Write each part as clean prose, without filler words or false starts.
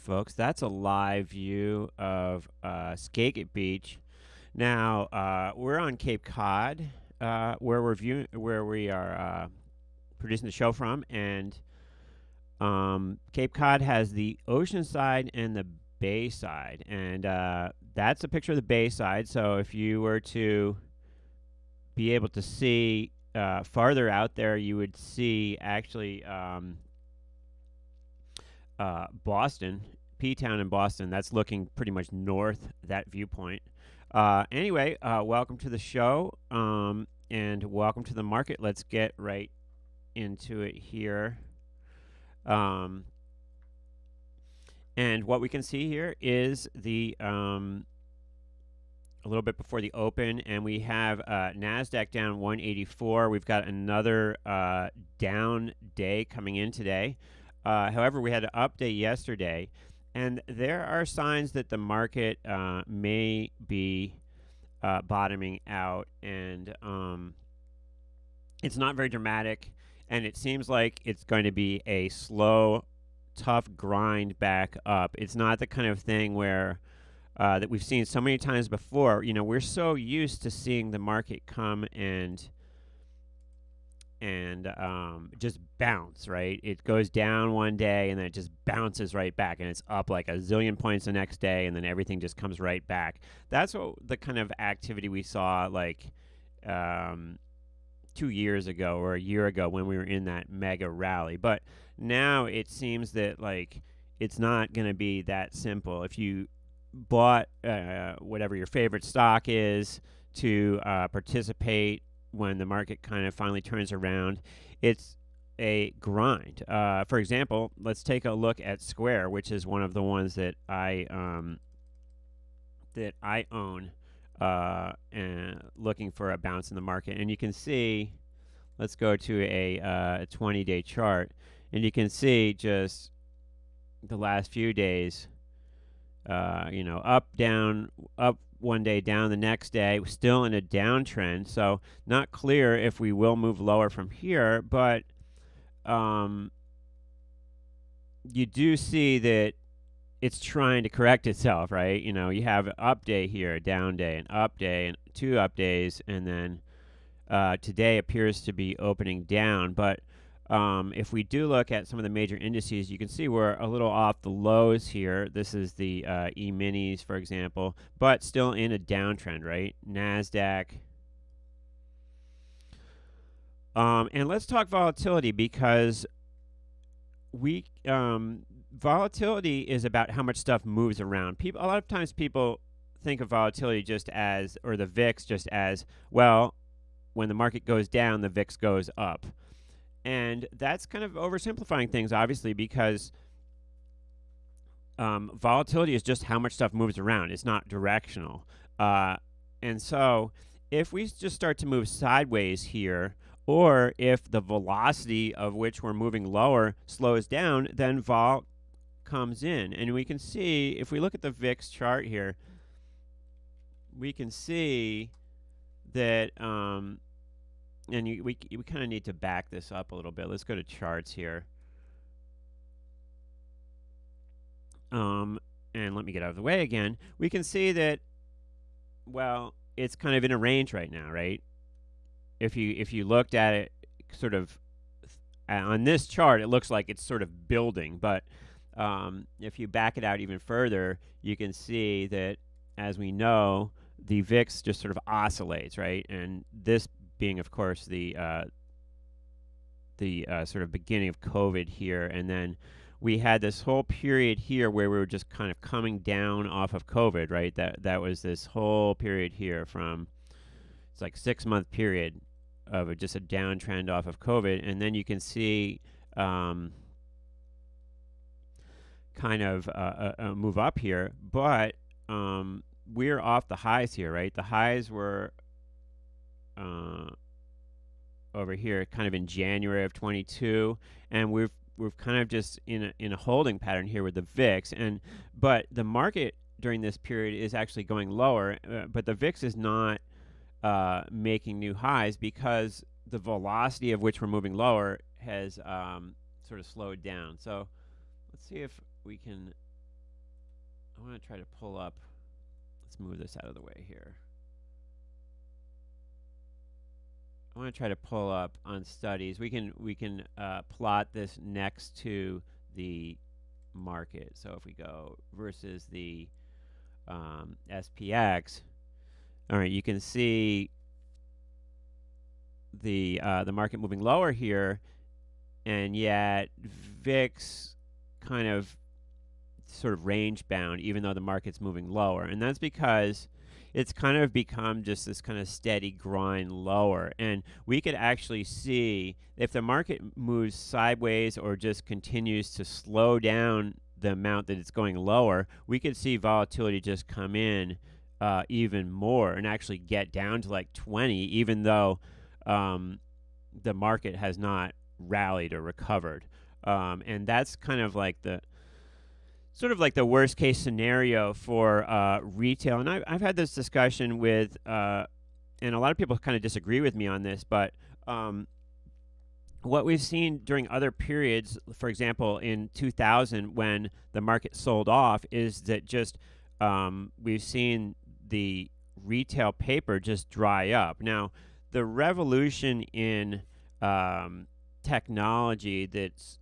folks. That's a live view of Skagit Beach. Now we're on Cape Cod, where we are producing the show from, and Cape Cod has the ocean side and the bay side, and that's a picture of the bay side. So if you were to be able to see farther out there, you would see actually Boston, P-Town in Boston. That's looking pretty much north, that viewpoint. Anyway, welcome to the show, and welcome to the market. Let's get right into it here. And what we can see here is the a little bit before the open, and we have NASDAQ down 184. We've got another down day coming in today. However, we had an update yesterday, and there are signs that the market may be bottoming out, and it's not very dramatic, and it seems like it's going to be a slow, tough grind back up. It's not the kind of thing where that we've seen so many times before. You know, we're so used to seeing the market come and just bounce, right? It goes down one day and then it just bounces right back, and it's up like a zillion points the next day, and then everything just comes right back. That's what the kind of activity we saw like 2 years ago or a year ago when we were in that mega rally. But now it seems that like it's not going to be that simple. If you bought whatever your favorite stock is to participate when the market kind of finally turns around, it's a grind. For example, let's take a look at Square, which is one of the ones that I own, and looking for a bounce in the market. And you can see, let's go to a 20-day chart, and you can see just the last few days, up, down, up one day, down the next day, still in a downtrend. So not clear if we will move lower from here, but you do see that it's trying to correct itself, right? You know, you have an up day here, a down day, an up day, and two up days, and then today appears to be opening down. But if we do look at some of the major indices, you can see we're a little off the lows here. This is the E-minis, for example, but still in a downtrend, right? NASDAQ. And let's talk volatility, because volatility is about how much stuff moves around. A lot of times people think of volatility just as, or the VIX just as, well, when the market goes down, the VIX goes up. And that's kind of oversimplifying things, obviously, because volatility is just how much stuff moves around. It's not directional. And so if we just start to move sideways here, or if the velocity of which we're moving lower slows down, then vol comes in. And we can see, if we look at the VIX chart here, we can see that and we kind of need to back this up a little bit. Let's go to charts here. And let me get out of the way again. We can see that, well, it's kind of in a range right now, right? If you looked at it sort of on this chart, it looks like it's sort of building. But if you back it out even further, you can see that, as we know, the VIX just sort of oscillates, right? And this being, of course, the sort of beginning of COVID here, and then we had this whole period here where we were just kind of coming down off of COVID, right? That was this whole period here from, it's like 6-month period of just a downtrend off of COVID, and then you can see kind of a move up here, but we're off the highs here, right? The highs were over here kind of in January of 22, and we're kind of just in a holding pattern here with the VIX, but the market during this period is actually going lower, but the VIX is not making new highs because the velocity of which we're moving lower has sort of slowed down. So let's see if we can I want to try to pull up. Let's move this out of the way here. I want to try to pull up on studies. We can plot this next to the market. So if we go versus the SPX, all right, you can see the market moving lower here, and yet VIX kind of sort of range bound, even though the market's moving lower, and that's because it's kind of become just this kind of steady grind lower. And we could actually see if the market moves sideways or just continues to slow down the amount that it's going lower, we could see volatility just come in even more and actually get down to like 20, even though the market has not rallied or recovered. And that's kind of like the sort of like the worst case scenario for retail. And I've had this discussion with, and a lot of people kind of disagree with me on this, but what we've seen during other periods, for example, in 2000 when the market sold off, is that just we've seen the retail paper just dry up. Now, the revolution in technology that's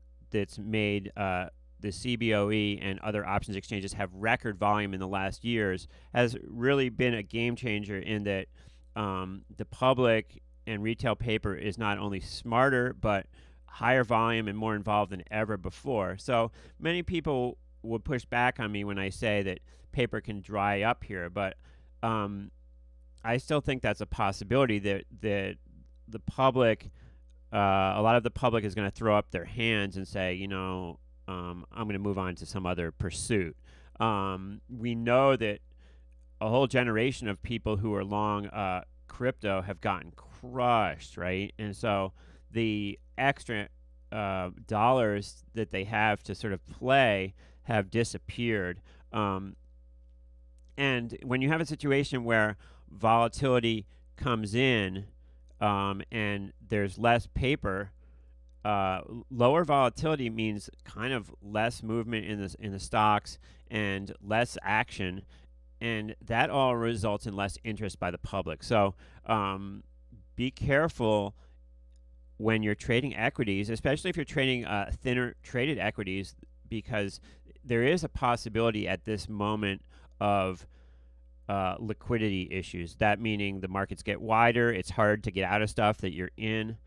made the CBOE and other options exchanges have record volume in the last years has really been a game changer in that the public and retail paper is not only smarter, but higher volume and more involved than ever before. So many people would push back on me when I say that paper can dry up here, but I still think that's a possibility that the public, a lot of the public is going to throw up their hands and say, you know, I'm going to move on to some other pursuit. We know that a whole generation of people who are long crypto have gotten crushed, right? And so the extra dollars that they have to sort of play have disappeared. And when you have a situation where volatility comes in and there's less paper, lower volatility means kind of less movement in the stocks and less action, and that all results in less interest by the public. So be careful when you're trading equities, especially if you're trading thinner traded equities, because there is a possibility at this moment of liquidity issues. That meaning the markets get wider, it's hard to get out of stuff that you're in.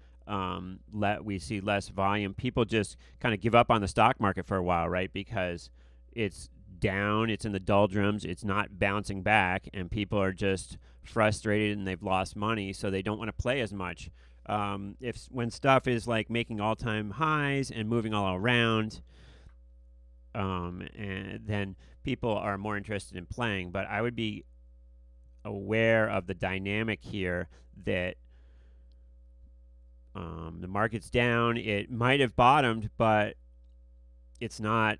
We see less volume. People just kind of give up on the stock market for a while, right? Because it's down, it's in the doldrums, it's not bouncing back, and people are just frustrated and they've lost money, so they don't want to play as much. When stuff is like making all-time highs and moving all around, and then people are more interested in playing. But I would be aware of the dynamic here that the market's down. It might have bottomed, but it's not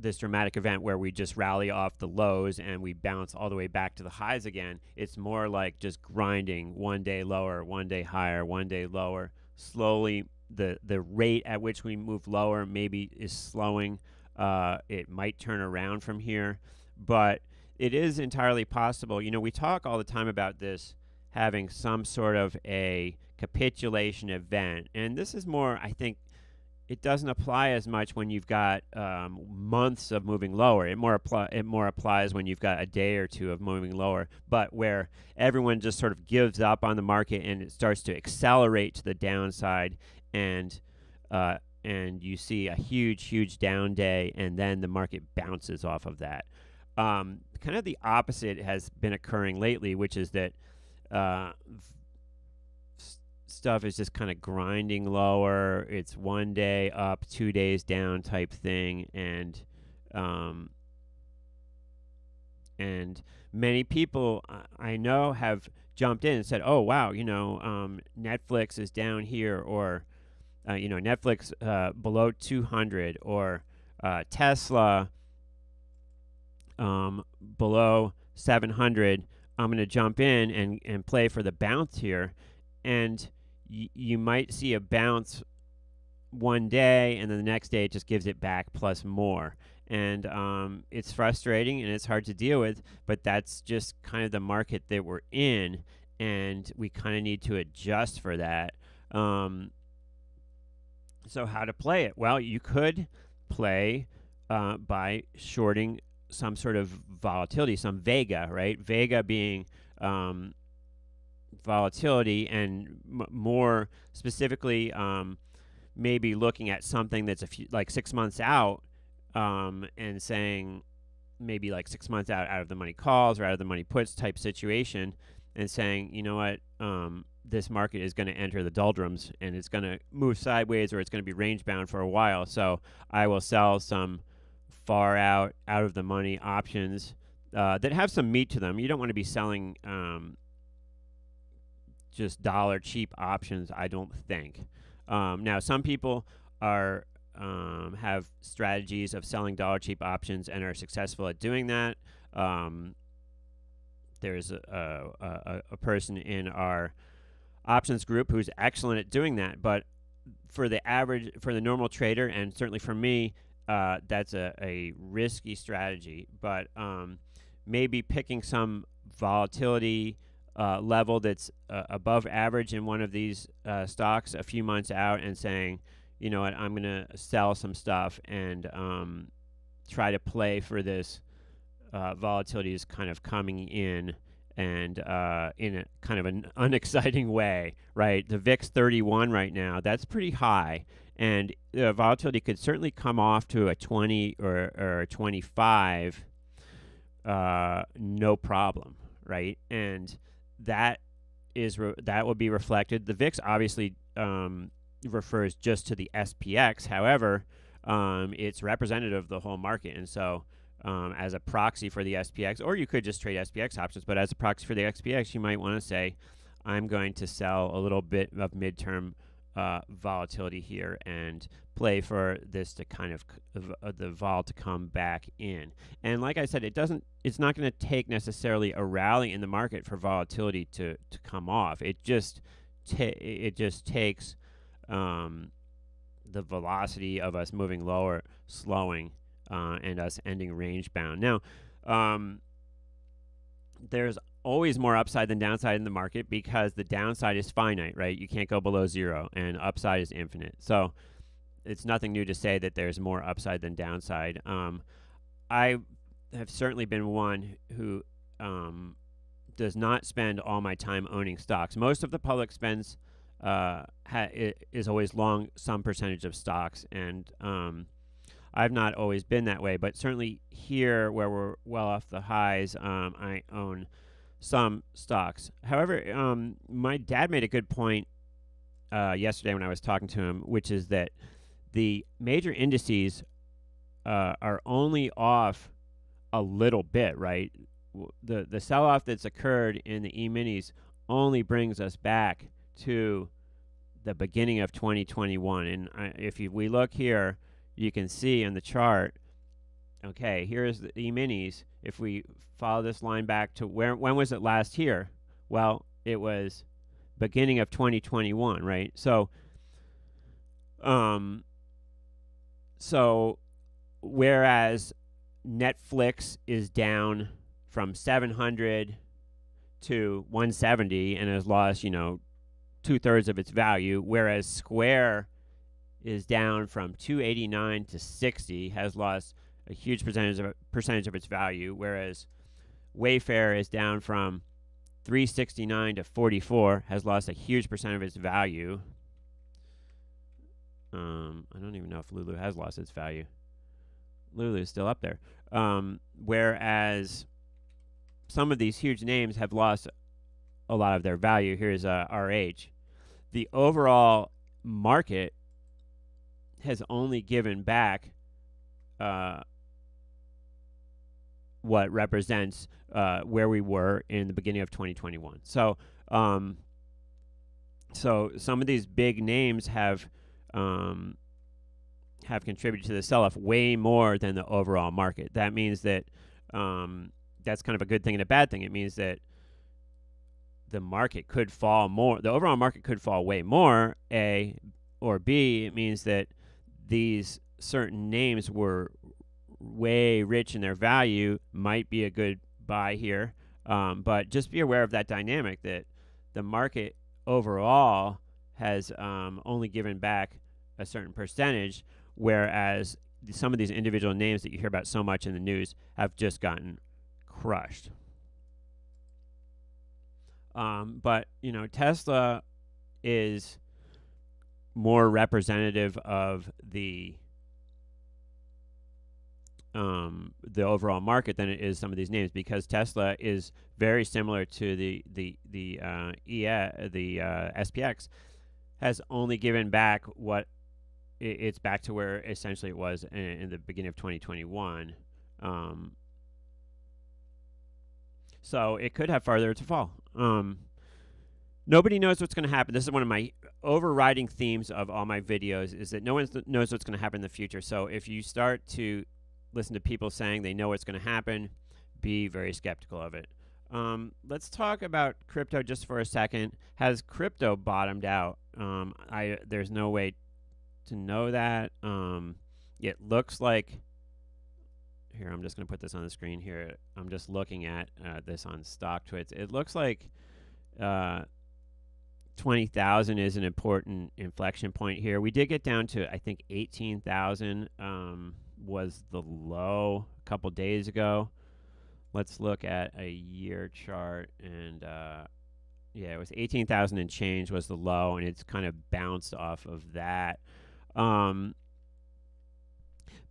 this dramatic event where we just rally off the lows and we bounce all the way back to the highs again. It's more like just grinding, one day lower, one day higher, one day lower. Slowly, the rate at which we move lower maybe is slowing. It might turn around from here, but it is entirely possible. You know, we talk all the time about this having some sort of a capitulation event, and this is more, I think, it doesn't apply as much when you've got months of moving lower. It more applies when you've got a day or two of moving lower, but where everyone just sort of gives up on the market and it starts to accelerate to the downside, and you see a huge down day, and then the market bounces off of that. Kind of the opposite has been occurring lately, which is that stuff is just kind of grinding lower. It's one day up, 2 days down type thing, and many people I know have jumped in and said, "Oh wow, you know, Netflix is down here," or you know, Netflix below 200, or Tesla below 700. I'm going to jump in and play for the bounce here, and you might see a bounce one day, and then the next day it just gives it back plus more. and it's frustrating and it's hard to deal with, but that's just kind of the market that we're in, and we kind of need to adjust for that. So how to play it? Well, you could play by shorting some sort of volatility, some vega, right? Vega being volatility, and more specifically, maybe looking at something that's like 6 months out, and saying maybe like 6 months out of the money calls or out of the money puts type situation, and saying, you know what, this market is going to enter the doldrums and it's going to move sideways, or it's going to be range bound for a while. So I will sell some far out of the money options that have some meat to them. You don't want to be selling just dollar cheap options, I don't think. Now, some people are have strategies of selling dollar cheap options and are successful at doing that. There's a person in our options group who's excellent at doing that, but for the normal trader, and certainly for me, that's a risky strategy. But maybe picking some volatility level that's above average in one of these stocks a few months out, and saying, you know what, I'm going to sell some stuff and try to play for this volatility is kind of coming in, and in a kind of an unexciting way, right? The VIX 31 right now, that's pretty high, and volatility could certainly come off to a 20 or 25, no problem, right? And that will be reflected. The VIX obviously refers just to the SPX. However, it's representative of the whole market, and so as a proxy for the SPX, or you could just trade SPX options, but as a proxy for the SPX, you might want to say, I'm going to sell a little bit of midterm volatility here and play for this to kind of the vol to come back in. And like I said, it's not going to take necessarily a rally in the market for volatility to come off. It just takes the velocity of us moving lower slowing, and us ending range bound. Now, there's always more upside than downside in the market, because the downside is finite, right? You can't go below zero, and upside is infinite. So it's nothing new to say that there's more upside than downside. I have certainly been one who does not spend all my time owning stocks. Most of the public spends is always long some percentage of stocks, and I've not always been that way, but certainly here, where we're well off the highs, I own some stocks. However, my dad made a good point yesterday when I was talking to him, which is that the major indices are only off a little bit, right? The sell-off that's occurred in the E-minis only brings us back to the beginning of 2021. And if we look here, you can see in the chart, okay, here's the E-minis. If we follow this line back to when was it last here? Well, it was beginning of 2021, right? So whereas Netflix is down from 700 to 170 and has lost, 2/3 of its value, whereas Square is down from 289 to 60, has lost a huge percentage of its value, whereas Wayfair is down from 369 to 44, has lost a huge percent of its value. I don't even know if Lulu has lost its value. Lulu is still up there. Whereas some of these huge names have lost a lot of their value. Here's RH. The overall market has only given back what represents where we were in the beginning of 2021. So some of these big names have contributed to the sell-off way more than the overall market. That means that that's kind of a good thing and a bad thing. It means that the market could fall more. The overall market could fall way more, A, or B, it means that these certain names were way rich in their value might be a good buy here. But just be aware of that dynamic that the market overall has only given back a certain percentage, whereas some of these individual names that you hear about so much in the news have just gotten crushed. But Tesla is more representative of the overall market than it is some of these names, because Tesla is very similar to the SPX, has only given back what it's back to where essentially it was in the beginning of 2021. So it could have farther to fall. Nobody knows what's going to happen. This is one of my overriding themes of all my videos, is that no one knows what's going to happen in the future. So if you start to listen to people saying they know what's going to happen, be very skeptical of it. Let's talk about crypto just for a second. Has crypto bottomed out? There's no way to know that. It looks like, here, I'm just going to put this on the screen here. I'm just looking at this on StockTwits. It looks like 20,000 is an important inflection point here. We did get down to, I think, 18,000 was the low a couple days ago. Let's look at a year chart, and yeah, it was 18,000 and change was the low, and it's kind of bounced off of that.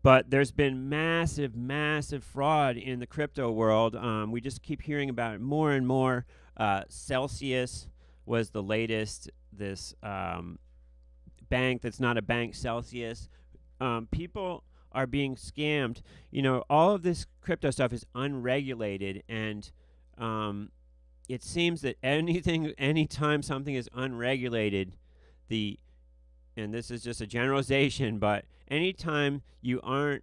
But there's been massive, massive fraud in the crypto world. We just keep hearing about it more and more. Celsius was the latest. This bank that's not a bank, Celsius. People are being scammed. All of this crypto stuff is unregulated, and it seems that anytime something is unregulated, and this is just a generalization, but anytime you're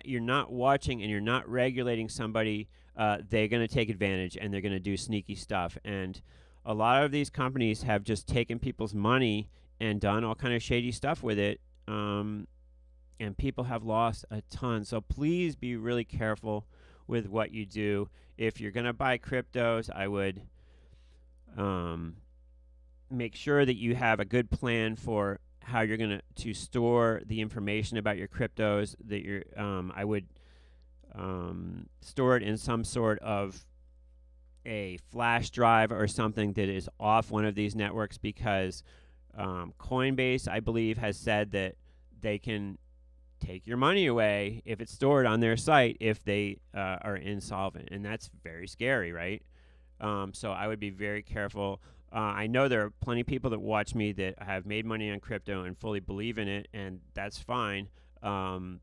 not watching and you're not regulating somebody, they're going to take advantage and they're going to do sneaky stuff. And a lot of these companies have just taken people's money and done all kind of shady stuff with it, and people have lost a ton. So please be really careful with what you do. If you're going to buy cryptos, I would make sure that you have a good plan for how you're going to store the information about your cryptos. That I would store it in some sort of a flash drive or something that is off one of these networks, because Coinbase, I believe, has said that they can take your money away if it's stored on their site if they are insolvent, and that's very scary, right? So I would be very careful. I know there are plenty of people that watch me that have made money on crypto and fully believe in it, and that's fine. You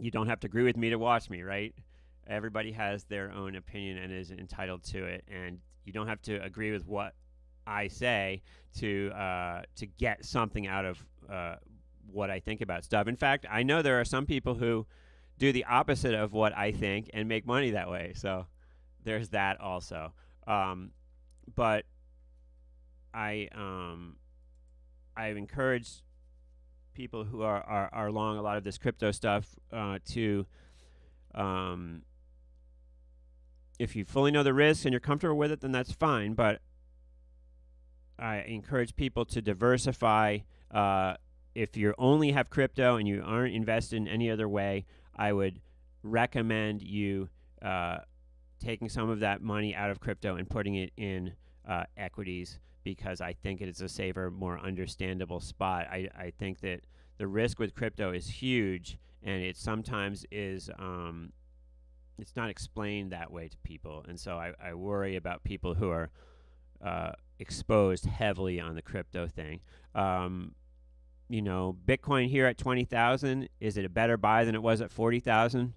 don't have to agree with me to watch me, right? Everybody has their own opinion and is entitled to it, and you don't have to agree with what I say to get something out of what I think about stuff. In fact, I know there are some people who do the opposite of what I think and make money that way. So there's that also. But I've encouraged people who are along a lot of this crypto stuff to, if you fully know the risks and you're comfortable with it, then that's fine. But I encourage people to diversify. If you only have crypto and you aren't invested in any other way, I would recommend you taking some of that money out of crypto and putting it in equities, because I think it is a safer, more understandable spot. I think that the risk with crypto is huge, and it sometimes is it's not explained that way to people. And so I worry about people who are exposed heavily on the crypto thing. Bitcoin here at 20,000, is it a better buy than it was at 40,000?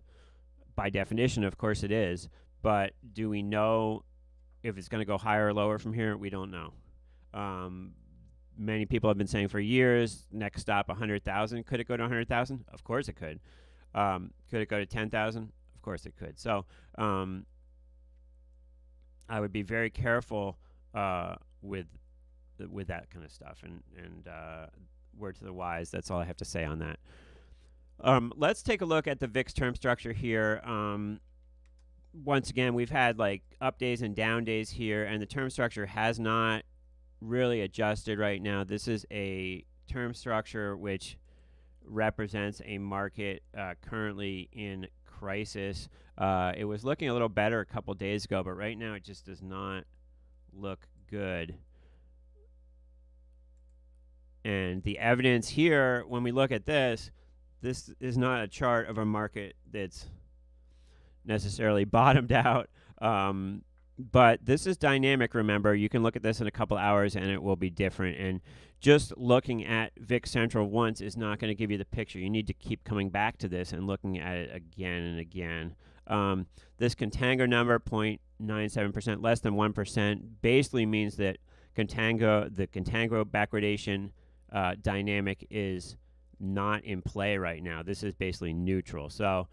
By definition, of course it is. But do we know if it's going to go higher or lower from here? We don't know. Many people have been saying for years, next stop 100,000. Could it go to 100,000? Of course it could. Could it go to 10,000? Of course it could. So I would be very careful with that kind of stuff. And word to the wise, that's all I have to say on that. Let's take a look at the VIX term structure here. Once again, we've had like up days and down days here, and the term structure has not really adjusted right now. This is a term structure which represents a market currently in crisis. It was looking a little better a couple days ago, but right now it just does not look good. And the evidence here, when we look at this is not a chart of a market that's necessarily bottomed out. But this is dynamic, remember. You can look at this in a couple hours and it will be different. And just looking at VIX Central once is not going to give you the picture. You need to keep coming back to this and looking at it again and again. This contango number, 0.97%, less than 1%, basically means that the contango backwardation dynamic is not in play right now. This is basically neutral. So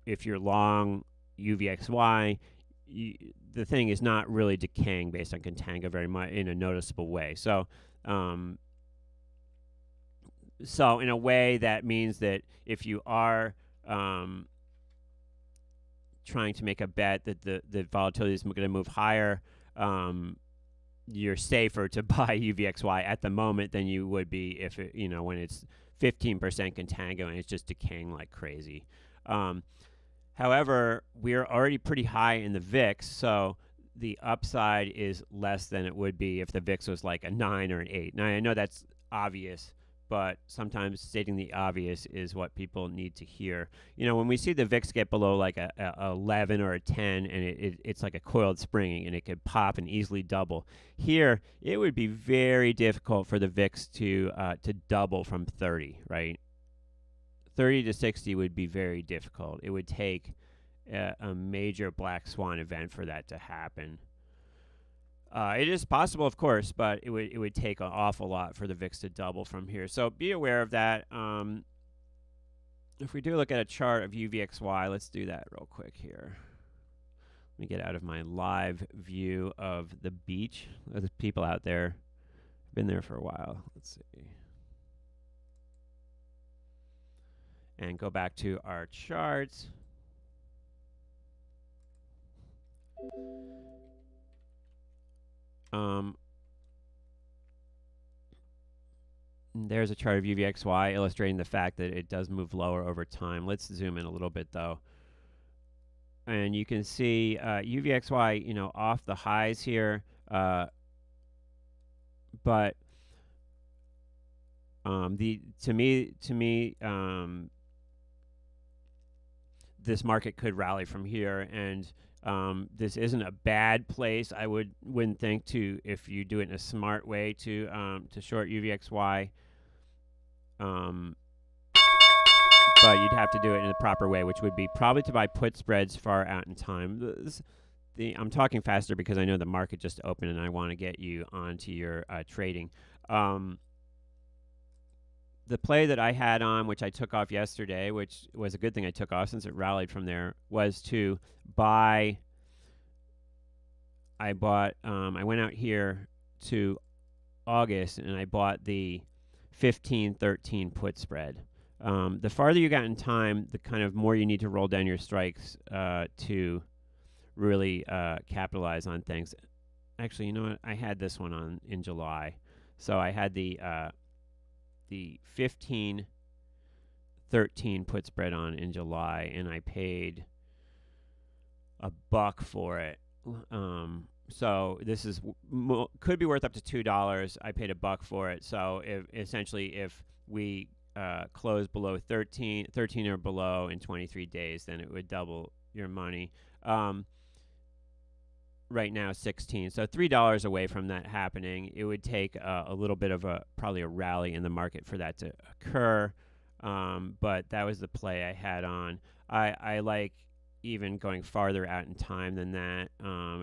if you're long Uvxy, the thing is not really decaying based on contango very much in a noticeable way. So so in a way that means that if you are trying to make a bet that the volatility is going to move higher, you're safer to buy Uvxy at the moment than you would be if it, when it's 15% contango and it's just decaying like crazy. However, we're already pretty high in the VIX, so the upside is less than it would be if the VIX was like a 9 or an 8. Now, I know that's obvious, but sometimes stating the obvious is what people need to hear. When we see the VIX get below like a 11 or a 10, and it's like a coiled spring, and it could pop and easily double. Here, it would be very difficult for the VIX to double from 30, right? 30 to 60 would be very difficult. It would take a major black swan event for that to happen. It is possible, of course, but it would take an awful lot for the VIX to double from here. So be aware of that. If we do look at a chart of Uvxy, let's do that real quick here. Let me get out of my live view of the beach. There's people out there. Been there for a while. Let's see. And go back to our charts. There's a chart of Uvxy illustrating the fact that it does move lower over time. Let's zoom in a little bit though. And you can see Uvxy, off the highs here, but to me, this market could rally from here, and this isn't a bad place. I wouldn't think to, if you do it in a smart way, to short Uvxy. But you'd have to do it in the proper way, which would be probably to buy put spreads far out in time. I'm talking faster because I know the market just opened and I want to get you onto your trading. The play that I had on, which I took off yesterday, which was a good thing I took off since it rallied from there, was to buy. I went out here to August and I bought the 15-13 put spread. The farther you got in time, the kind of more you need to roll down your strikes to really capitalize on things. Actually, you know what? I had this one on in July. So I had the 15-13 put spread on in July, and I paid $1 for it. So this is could be worth up to $2. I paid $1 for it. So if we close below 13 or below in 23 days, then it would double your money. Right now, 16. So $3 away from that happening. It would take a little bit of probably a rally in the market for that to occur. But that was the play I had on. I like even going farther out in time than that.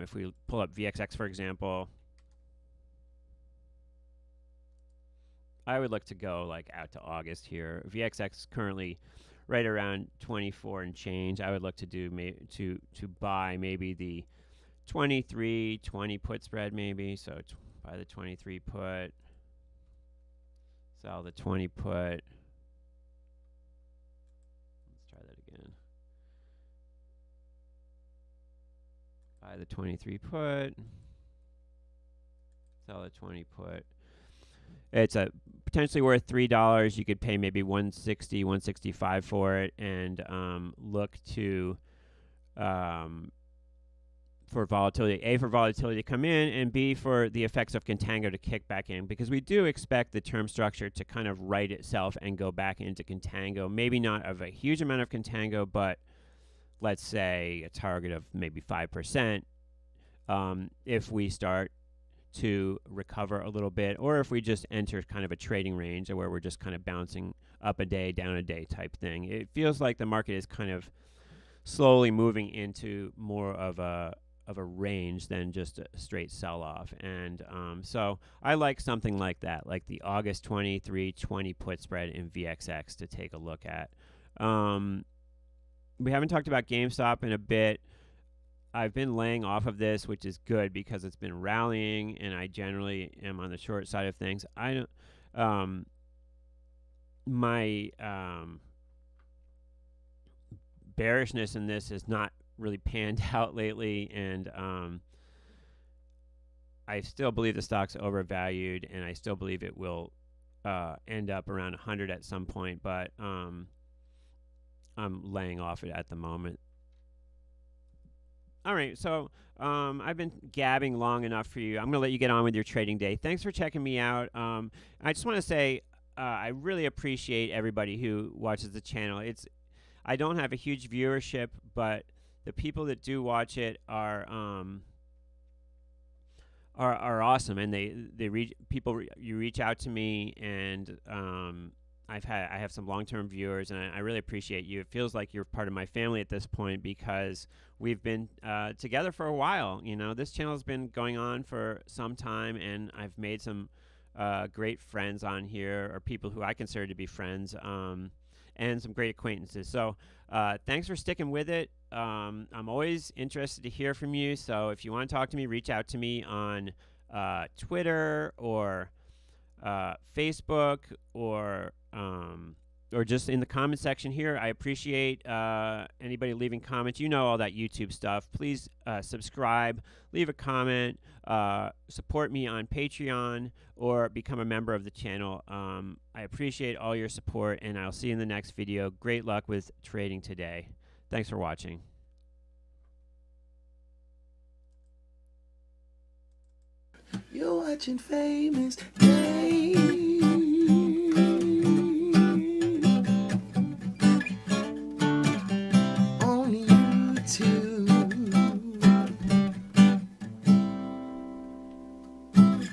If we pull up VXX, for example, I would look to go like out to August here. VXX currently right around 24 and change. I would look to do to buy maybe the 23-20 put spread maybe. So buy the 23 put, sell the 20 put. Buy the 23 put. Sell the 20 put. It's potentially worth $3. You could pay maybe $160, $165 for it, and look to for volatility. For volatility to come in, and B, for the effects of contango to kick back in, because we do expect the term structure to kind of right itself and go back into contango. Maybe not of a huge amount of contango, but let's say a target of maybe 5%. If we start to recover a little bit, or if we just enter kind of a trading range where we're just kind of bouncing up a day, down a day type thing. It feels like the market is kind of slowly moving into more of a range than just a straight sell-off. And so I like something like that, like the August 2320 put spread in VXX to take a look at. We haven't talked about GameStop in a bit. I've been laying off of this, which is good because it's been rallying, and I generally am on the short side of things. I don't. My bearishness in this has not really panned out lately, and I still believe the stock's overvalued, and I still believe it will end up around 100 at some point, but I'm laying off it at the moment. All right, so I've been gabbing long enough for you. I'm going to let you get on with your trading day. Thanks for checking me out. I just want to say I really appreciate everybody who watches the channel. I don't have a huge viewership, but the people that do watch it are awesome, and you reach out to me, and I have some long-term viewers, and I really appreciate you. It feels like you're part of my family at this point because we've been together for a while. You know, this channel has been going on for some time, and I've made some great friends on here, or people who I consider to be friends, and some great acquaintances. So thanks for sticking with it. I'm always interested to hear from you. So if you want to talk to me, reach out to me on Twitter or Facebook, or just in the comment section here. I appreciate anybody leaving comments. You know all that YouTube stuff. Please subscribe, leave a comment, support me on Patreon, or become a member of the channel. I appreciate all your support, and I'll see you in the next video. Great luck with trading today. Thanks for watching. You're watching Famous Game.